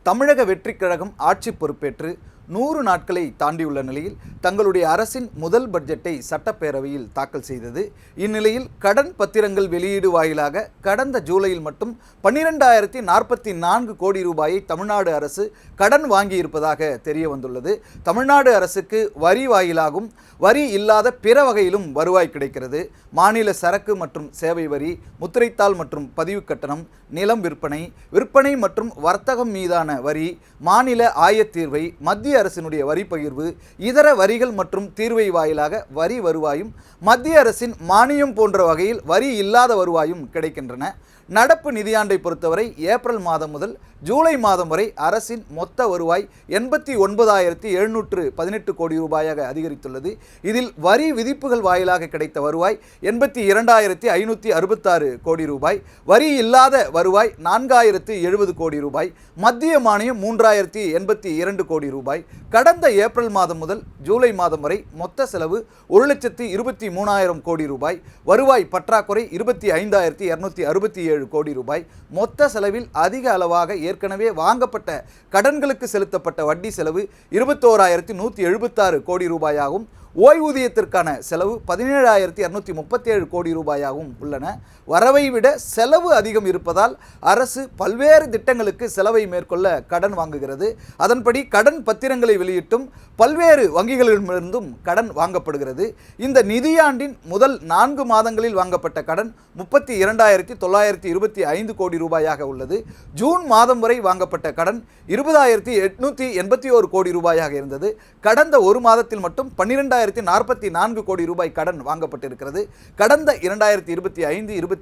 தமிழக வெற்றிக் கழகம் ஆட்சி பொறுப்பேற்று 100 நாட்களை தாண்டியுள்ள நிலையில் தங்களுடைய அரசின் முதல் பட்ஜெட்டை சட்டப்பேரவையில் தாக்கல் செய்தது. இந்நிலையில் கடன் பத்திரங்கள் வெளியீடு வாயிலாக கடந்த ஜூலையில் மட்டும் 12,044 கோடி ரூபாயை தமிழ்நாடு அரசு கடன் வாங்கியிருப்பதாக தெரிய வந்துள்ளது. தமிழ்நாடு அரசுக்கு வரி வாயிலாகவும் வரி இல்லாத பிற வகையிலும் வருவாய் கிடைக்கிறது. மாநில சரக்கு மற்றும் சேவை வரி, முத்திரைத்தாள் மற்றும் பதிவு கட்டணம், நிலம் விற்பனை மற்றும் வர்த்தகம் மீதான வரி, மாநில ஆயத்தீர்வை, மத்திய அரசினுடைய வரி பகிர்வு, இதர வரிகள் மற்றும் தீர்வை வாயிலாக வரி வருவாயும் மத்திய அரசின் மானியம் போன்ற வகையில் வரி இல்லாத வருவாயும் கிடைக்கின்றன. நடப்பு நிதியாண்டை பொறுத்தவரை ஏப்ரல் மாதம் முதல் ஜூலை மாதம் வரை அரசின் மொத்த வருவாய் 89,718 கோடி ரூபாயாக அதிகரித்துள்ளது. இதில் வரி விதிப்புகள் வாயிலாக கிடைத்த வருவாய் 82,566 கோடி ரூபாய், வரி இல்லாத வருவாய் 4,070 கோடி ரூபாய், மத்திய மானியம் 3,082 கோடி ரூபாய். கடந்த ஏப்ரல் மாதம் முதல் ஜூலை மாதம் வரை மொத்த செலவு 1,23,000 கோடி ரூபாய், வருவாய் பற்றாக்குறை 25,267 கோடி ரூபாய். மொத்த செலவில் அதிக அளவாக ஏற்கனவே வாங்கப்பட்ட கடன்களுக்கு செலுத்தப்பட்ட வட்டி செலவு 21,176 கோடி ரூபாயாகும். ஓய்வூதியத்திற்கான செலவு 17,237 கோடி ரூபாயாகவும் உள்ளன. வரவை விட செலவு அதிகம் இருப்பதால் அரசு பல்வேறு திட்டங்களுக்கு செலவை மேற்கொள்ள கடன் வாங்குகிறது. அதன்படி கடன் பத்திரங்களை வெளியிட்டும் பல்வேறு வங்கிகளிடமிருந்தும் கடன் வாங்கப்படுகிறது. இந்த நிதியாண்டின் முதல் 4 மாதங்களில் வாங்கப்பட்ட கடன் 32,925 கோடி ரூபாயாக உள்ளது. ஜூன் மாதம் வரை வாங்கப்பட்ட கடன் 20,881 கோடி ரூபாயாக இருந்தது. கடந்த ஒரு மாதத்தில் மட்டும் 12,044 கோடி ரூபாய் கடன் வாங்கப்பட்டிருக்கிறது. கடந்த 2025-26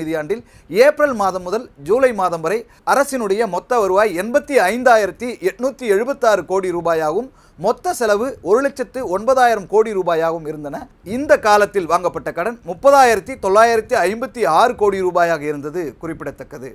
நிதியாண்டில் ஏப்ரல் மாதம் முதல் ஜூலை மாதம் வரை அரசினுடைய மொத்த வருவாய் 85,876 கோடி ரூபாயாகவும் மொத்த செலவு 1,09,000 கோடி ரூபாயாகவும் இருந்தன. இந்த காலத்தில் வாங்கப்பட்ட கடன் 30,956 கோடி ரூபாயாக இருந்தது குறிப்பிடத்தக்கது.